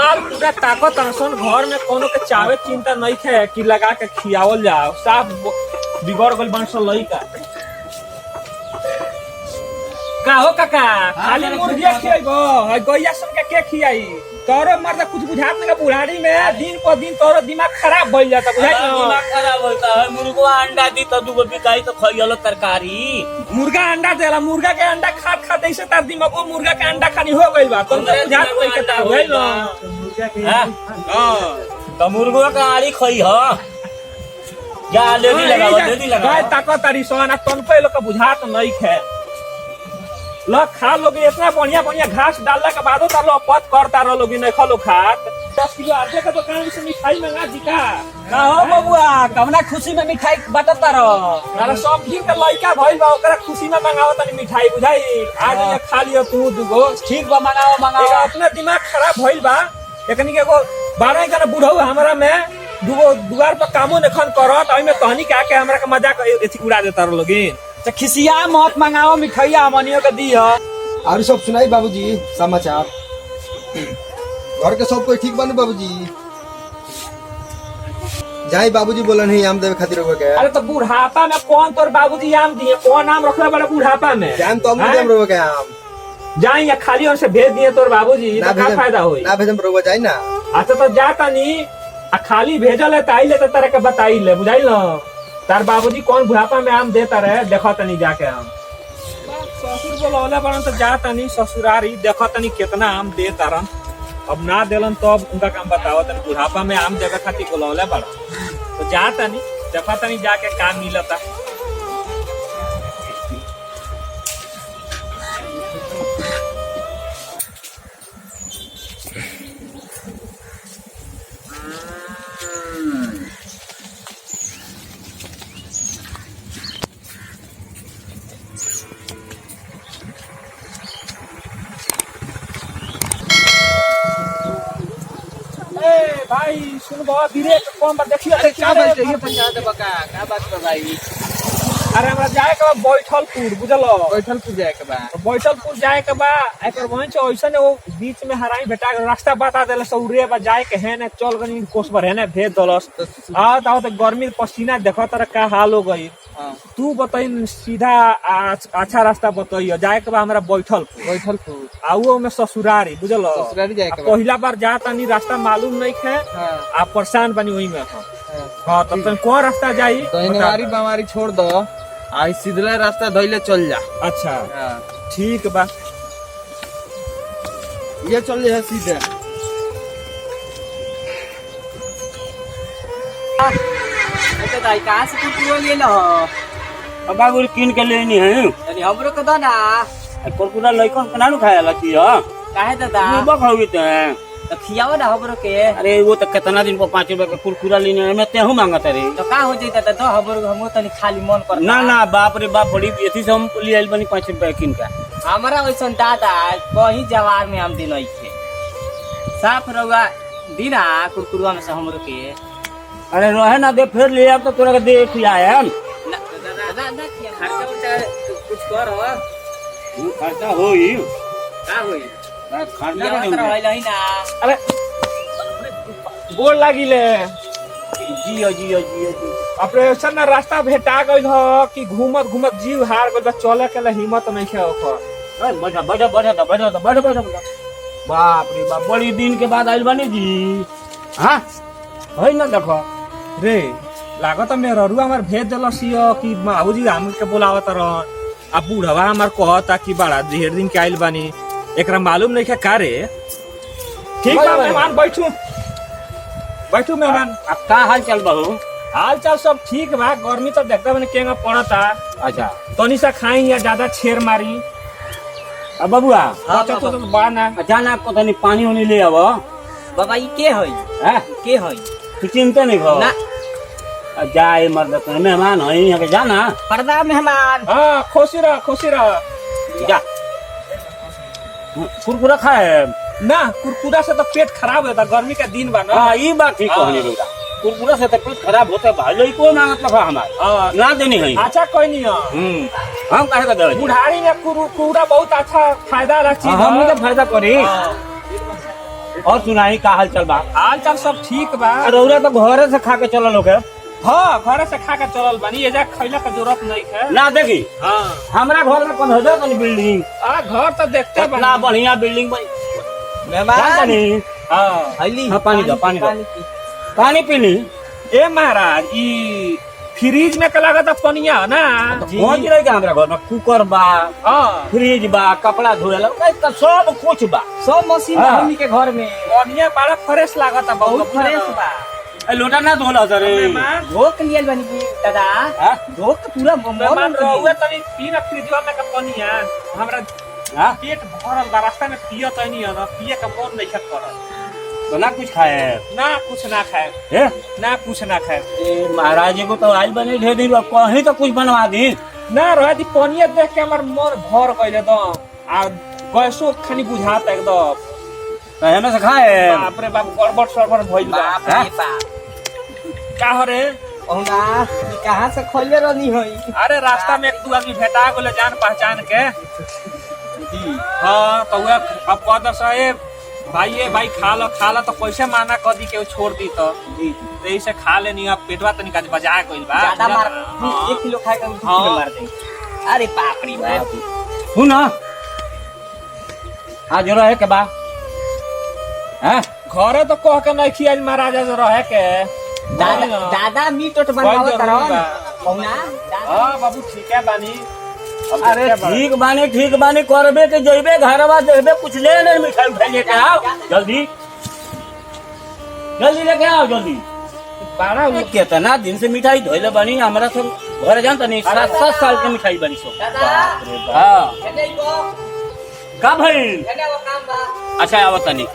माल पूरा ताकत अनसन घर में कोनो के चावे चिंता नहीं है कि लगा के खियावल जाओ साफ बिगड़ गल बन स लइका का हो काका खाली मुर्गिया खियाइबो है गइया सन के खियाई तोरो मर्द कुछ बुझात नहीं बुढ़ारी में दिन पर दिन तोरो दिमाग खराब भइल जाता बुझाई दिमाग खराब होता है मुर्गा अंडा दी तो दुगो बिकाई तो खइलो तरकारी मुर्गा अंडा देला मुर्गा के अंडा खा ऐसे तार दिमाग को मुर्गा के अंडा खानी हो गइल बा तुम बुझात नहीं के ता होइल मुर्गा के हां तो मुर्गा का आड़ी खई ह जा लेडी लगा गाय ताकत तारी सोना तन पे लोग बुझात नहीं है ल खा लोगे इतना बढ़िया बढ़िया घास डालने के बाद तार लो पत करता रह लोगे नहीं खलो खात 10 किलो आटे का दुकान से मिठाई मंगा दिका का हो बबुआ कवना खुशी में मिठाई बटता रहो अरे सब दिन के लइका भइल बा ओकरा खुशी में मंगाओ तनी मिठाई बुझाई आज ये खा लियो तू दुगो ठीक बा मंगाओ अपना दिमाग खराब भइल बा एकनी के एगो 12 जना बुढ़ऊ हमरा में दुगो दुआर पर कामो नखन करत ओइ में कहनी का के हमरा के मजाक एथि उड़ा देता रह लोगे तो खिसिया मत मंगाओ मिठाइया हमनियो के दी ह और सब सुनाई बाबूजी समाचार घर के सब कोई ठीक बने बाबूजी जाई बाबूजी बोलन है आम देवे खातिर हो के अरे तो बुढ़ापा में कौन तोर बाबूजी आम दिए कौन नाम रखले बड़ा बुढ़ापा में जाम तो हम देम रोवे के आम जाई या खाली उनसे भेज दिए तोर बाबूजी तो का फायदा होई ना भेजम रोवे जाई ना अच्छा तो जाता नहीं आ खाली भेजल है ताई ले तो तरह के बताई ले बुझाई लो तार बाबूजी कौन बुढ़ापा में आम देता रहे देखो तनी जाके हम ससुर बोलौले बड़न तो जाता नहीं ससुरारी देखो तनी कितना आम दे तारन अब ना देलन तो अब उनका काम बताओ तनी बुढ़ापा में आम देवे खातिर बोलौले बड़न तो जाता नहीं देखो तनी जाके काम मिलता भाई सुन बहुत धीरे कौन बात देखिए क्या बात है ये पंचायत बका क्या बात कर भाई अरे हमरा जाए के बा बैठलपुर बुझलो बैठलपुर जाए के बा बैठलपुर जाए के बा एकर वहीं से ऐसा वो बीच में हराई बेटा रास्ता बता देले सौरे बा जाए के है ना चल गनी कोस पर है ना भेज दलस आ तो गर्मी पसीना देखो तर का हाल हो गई तू बताई सीधा अच्छा रास्ता बताइयो जाए के बा हमरा बैठलपुर आओ में ससुरारी बुझलो ससुरारी जाए के पहला बार जाता नहीं रास्ता मालूम नहीं है आ परेशान बनी वही में हाँ तब तक कौन रास्ता जाई दहिनवारी बमारी छोड़ दो आई सीधला रास्ता धइले चल जा अच्छा ठीक बा ये चल जा सीधे तो दाई कहां से कुरकुरा ले लो अब बाबू किन के लेनी है यानी हमरो के दो ना कुरकुरा लइकन केना नु खाया लती ह काहे दादा तू बक होगी तो खियाओ ना हमरो के अरे वो तो कितना दिन पर 5 रुपए का कुरकुरा लेने में तेहू मांगत रे तो का हो जइता तो हमरो हमो तनी खाली मन कर ना ना बाप रे बाप बड़ी एथी से हम ले आइल बनी 5 रुपए किन का हमरा वैसन दादा कहीं जवार में हम दिन के साफ रहुआ दिना कुरकुरा में से हमरो के अरे रहे ना दे फिर ले अब तो तोरा के दे खियाए हम ना खर्चा उठा कुछ कर खर्चा होई का होई अरे गोड़ लागिले जियो ऑपरेशन ना रास्ता भेटा गइल ह कि घूमत जीव हार गइल चले के हिम्मत नहीं है ओकर बढ़ा बाप रे बाप बड़ी दिन के बाद आइल बानी जी हां है ना देखो रे लागत मेरा रुआ हमार भेज देलसियो कि बाबूजी हम के बुलावत रहन आ बूढ़वा हमार कहता कि बड़ा ढेर दिन के आइल बानी एकरा मालूम नहीं क्या रे ठीक बा मेहमान बैठू मेहमान अब का हाल चल बहू हाल चाल सब ठीक बा गर्मी तो देखता मैंने केंगा पड़ता अच्छा तनी सा खाई या ज्यादा छेर मारी अब बबुआ तो बाना जाना को तनी पानी होनी ले आव बाबा ई के होई हां के होई तू चिंता नहीं हो ना जाए मर्द तो मेहमान है यहां के जाना पर्दा मेहमान हां खुशी रह जा कुरकुरा खाए ना कुरकुरा से तो पेट खराब होता गर्मी का दिन बा ना हां ई बात ठीक कहनी बेटा कुरकुरा से तो पेट खराब होता भाई को ना मतलब हमार ना देनी है अच्छा कोई नहीं हम काहे का दे बुढ़ारी में कुरकुरा बहुत अच्छा फायदा वाला चीज हम तो फायदा करी और सुनाई का हाल चल बा? हाल चाल सब ठीक बा। रौरा तो घरे से खा के चलल लोग हाँ घरे से खा के चलल बानी, एजा खैला के जरूरत नहीं है। ना देखी हाँ हमरा घर में कौन हो बिल्डिंग घर तो देखते इतना बानी। बढ़िया बिल्डिंग बनी। मेहमान हाँ हईली हाँ, पानी दो, पानी दो। पानी पीली ए महाराज ई फ्रिज में का लागत पनिया है ना। पहुंच रही का हमरा घर में कुकर बा, हाँ फ्रिज बा, कपड़ा धोए ला सब कुछ बा। सब मशीन हाँ। हमनी के घर में पनिया बड़ा फ्रेश लागत बहुत फ्रेश बा। ए, लोटा ना धोला सर मेहमान धोक लियल बनी की दादा, हाँ? धोक के पूरा मेहमान रहुए तनी पी ना फ्रिजवा में का पनिया। हमरा हाँ? पेट भरल बा, रास्ता में पियत नहीं है ना, पिए का मन नहीं करत। तो ना कुछ खाए ना कुछ ना खाए, है ना कुछ ना खाए। ए, महाराज जी को तो आज बने ढेर दिन बा, कहीं तो कुछ बनवा दी। ना रह दी पनिया देख के हमार मन भर गइल एकदम। आ गैसो खानी बुझाता एकदम। कहे में से खाए बाप रे बाप गड़बड़ सड़बड़ भइल बा। बाप रे बाप। का हो रे? ओंगा ई कहां से खोले रहनी होई? अरे रास्ता में एक दू आदमी भेटा गेले जान पहचान के। हाँ तो वह अब कद से भाई खा लो तो कैसे माना कर दी के छोड़ दी तो ऐसे खा लेनी। अब पेटवा तनिक आज बजा गइल बा। ज्यादा मार हाँ। 1 किलो खाए का 2 हाँ। किलो मार दे। अरे बाप रे बाप। सुन आज रहे के बा हैं? घरे तो कह के नहीं खियाल महाराजा से रहे के। दादा मीट उट कोई बनावत जरूरी रहन। बा। कौना? हाँ बाबू ठीक है बानी। अब अरे देखते बा। ठीक बानी करबे के जइबे घरवा देखबे कुछ ले ले मिठाई उठाई लेके आओ जल्दी लेके आओ जल्दी। बड़ा अरे कितना दिन से मिठाई धोइले बनी हमरा सब घर जान तनी 7 साल के मिठाई बनी सो। दादा हाँ हेने को का भइल? हेने वो काम बा। अच्छा आवत तनी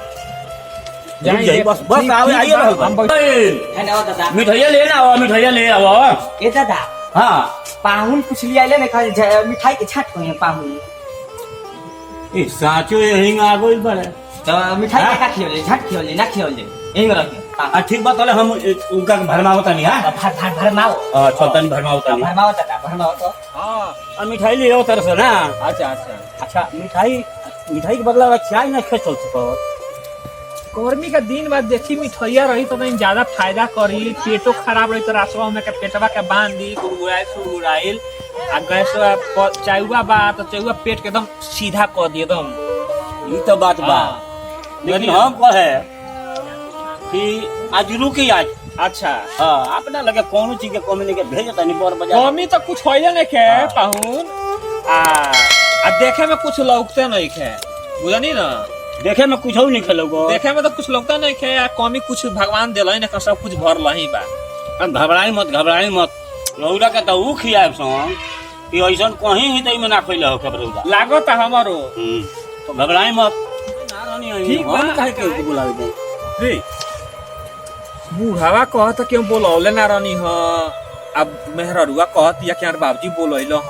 जाइए, बस ठीक, आवे ठीक आइए बा, रहल हम बा। हेने वो दादा। मिठाइया ले ना आओ मिठाइया ले आओ। ए दादा हाँ पाहुन कुछ लिया ले ने खा मिठाई के छाट को पाहुन। ए साचो हिंग आ गइल बड़े। तो मिठाई का खियो ले, झट खियो ले, ना खियो ले। एंग रख। आ ठीक बात है हम उनका भरमाओ तनी हां भर माओ। चल तनी भरमाओ तनी भरमाओ दादा, भरमाओ तो। हाँ और मिठाई ले आओ तरह से ना। अच्छा अच्छा। अच्छा मिठाई के बदला चाय ना खे चल सको। गर्मी का दिन बाद देखी मिठाइया रही तो नहीं ज्यादा फायदा करी। पेटो खराब रही तो रासवा में के पेटवा के बांध दी गुड़गुड़ाइल आ गैस चायुआ बा तो चायुआ पेट के एकदम सीधा कर दी एकदम। ये तो बात बा लेकिन हम कहे कि आज रुकी आज। अच्छा हाँ अपना लगे कौन चीज के कमी नहीं के भेज तनी बर बाजार। कमी तो कुछ होइले नहीं खे पाहुन। आ देखे में कुछ लौकते नहीं खे, बुझनी ना। देखे में कुछ नहीं खेलोगो। देखे में तो कुछ लगता नहीं खे, कमी कुछ भगवान दिल ना, सब कुछ भर लही बा। घबराई मत रौदा के तो ऊ खियाब सो कि ऐसा कहीं ही तई में ना खइले हो खबरौदा लागत हमारो। तो घबराई मत ठीक बा। हम काहे के बुलावे दे रे बुढ़ावा कहत कि हम बोलौले ना रहनी ह। अब मेहररुआ कहत या कि यार बाबूजी बोलैलो ह।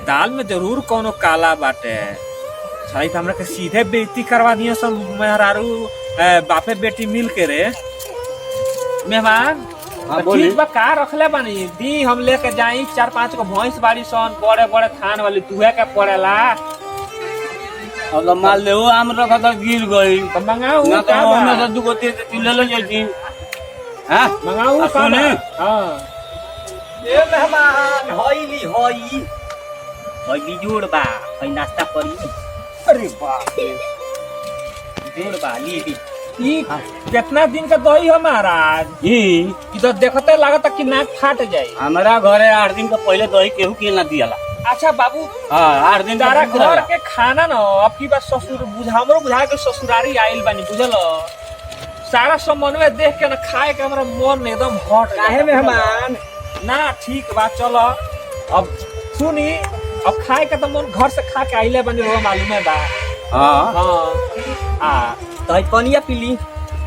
दाल में जरूर कोनो काला बाटे। सही तो हमरा के सीधे बेइज्जती करवा दिए सब मेहरारू बापे बेटी मिल के रे। मेहमान हाँ, तो बोली। ठीक बा का रखले बानी दी हम लेके जाई 4-5 को भैंस बाड़ी सन बड़े बड़े थान वाली दुहे के पड़ेला। अब माल ले आम रखा था गिर गई तो मंगाऊ ना का तो बा? हमें से दुगो तीन ले ले जाती हां मंगाऊ का सुने? बा? हाँ ए मेहमान होइली होई। होइली जोड़ बा, होई नाश्ता करी। अरे बाप रे जोड़ बा ली ली। ई कितना दिन का दही है महाराज? ई तो देखते लागत कि नाक फाट जाए। हमारा घरे 8 दिन का पहले दही केहू के ना दियाला। अच्छा बाबू हां 8 दिन तारा का घर के खाना न अब की बात ससुर हमरो बुझा के ससुरारी आइल बानी बुझल। सारा समन्वय देख के न खाए के हमरा मन एकदम हट काहे मेहमान? ना ठीक बा चलो अब सुनी अब खाए के तो मन घर से खा के आइले बानी वो मालूम है बा। हां हाँ तो हई पनिया पीली।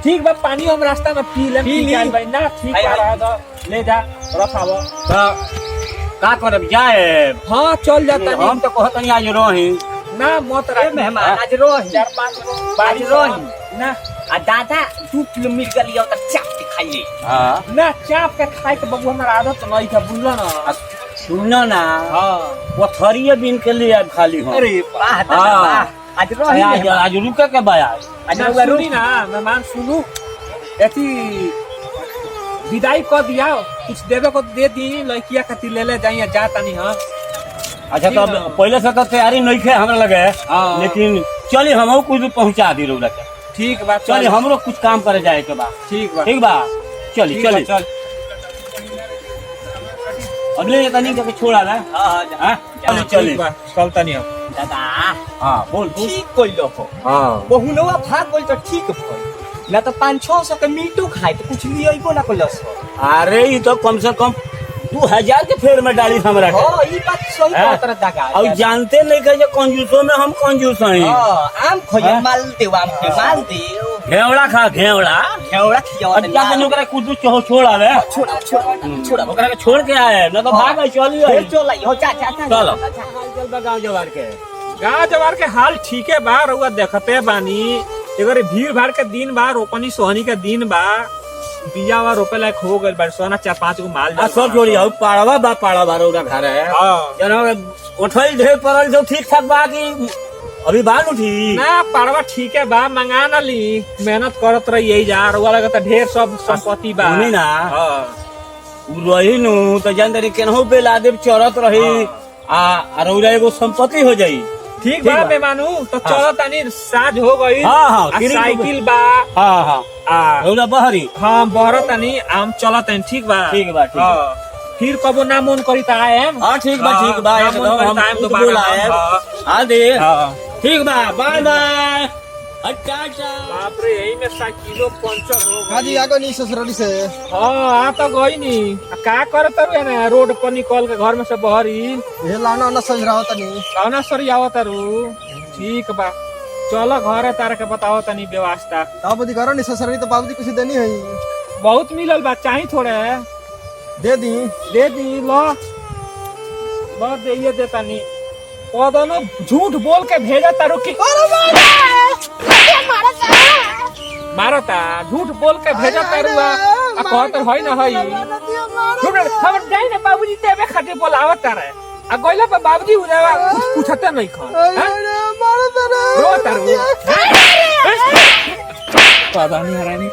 ठीक बा पानी हम रास्ता में पी ले पी ली। ना ठीक आई, बा आई। रहा दो ले जा रखावो। तो का करब जाए हाँ चल जाता हम तो कहत नहीं आज रही ना मत ए रख मेहमान आज रोही। 4-5 आज रोही। ना आ दादा 2 किलो मिल गली त चाप के खाई ले। हां ना चाप के खाए के बबू हमारा आदत नहीं था बुझलो ना। सुनो ना हाँ पथरिए बिन के लिए अब खाली हो अरे वाह दादा हाँ वाह। आज रही आज रुके के बा आज आज ना, रउआ रो सुनी ना मेहमान सुनू एथी विदाई कर दिया कुछ देवे को दे दी लड़किया खातिर ले ले जाइए जा तनी हम अच्छा तो अब पहले से तो तैयारी नहीं थे हमरा लगे हाँ। लेकिन चलिए हम कुछ दूर पहुंचा दी रउरा के ठीक बा चलिए हमरो कुछ काम करे जाए के बा ठीक बा ठीक बा चलिए ठीक बा, चलिए चल अगले ये तनी के छोड़ा ना हां हां चलिए ठीक चलिए बा चल तनी हम दादा हां बोल ठीक कइलो हो हां बहुनवा भाग गइल त ठीक भइल ना तो 500-600 के मीटू खाए तो कुछ लियबो ना कइलस अरे ये तो कम से कम 2000 के फेर में डाली हमरा के हां ई बात सही हाँ। बात दादा और जानते नहीं कि कंजूसों में हम कंजूस हैं हां आम खोया हाँ। माल देव आम के माल देव घेवड़ा खा घेवड़ा घेवड़ा खियावा अब क्या कहीं ओकरा कुछ दूर छोड़ा वे छोड़ा छोड़ा ओकरा के छोड़ के आए न तो भाग चलिए फिर चल आई हो जा जा जा चलो। जा। चल गाँव जवार के गाँव जवार के हाल ठीक है बा रउआ देखते बानी एगरे भीड़ भाड़ के दिन बा रोपनी सोहनी के दिन बा बिया वा रोपे लायक हो गइल बा सोना 4-5 गो माल आ सब जोड़ी हो पाड़वा बा पाड़वा रौदा घर है हां जना उठल ढेर पड़ल जो ठीक ठाक बा कि अभी बाल उठी ना पाड़वा ठीक है बा मंगा ना ली मेहनत करत रही यही जा रउआ लगता ढेर सब संपत्ति बा सुनी ना हां उ रही नु तो जान तरी केनहु बेला देव चरत रही आ रौदा एगो संपत्ति हो जाई ठीक बा मेहमानू तो चलो तनी साज हो गई हाँ, हाँ, आ किरी- साइकिल बा हां हां आ रौदा बहरी हाँ बहर तनी आम चलत तनी ठीक बा ठीक बा, ठीक। हाँ, फिर कबो ना मन करी त आएम हां ठीक बा ठीक बा हाँ, एकदम मन हम करी त आएम खुद दोबारा बुलाए हाँ, आ दे हाँ। ठीक बा बाय बाय अच्छा अच्छा बाप रे यही में साइकिलो पंचर हो गई हाजी आगो नी ससुराली से हाँ आ तो गई नी आ का करे तरु ना रोड पर निकल के घर में से बहरी ये लाना ना सज रहा तनी कौना सरी आवत तारू ठीक बा चलो घर है तारा के बताओ तनी व्यवस्था बाबूजी करो नी ससुराली तो बाबूजी कुछ देनी है बहुत मिलल बा चाही थोड़े दे दी दे दी लो दे तनी दोनों झूठ बोल के भेजा तारू की मारता झूठ बोल के भेजा तारू आ कहत होई ना होई झूठ हम जाई ना बाबूजी देवे खातिर बोलावत तारे आ गइला पे बाबूजी उजावा कुछ पूछते नहीं खन रो तारू पता नहीं हरानी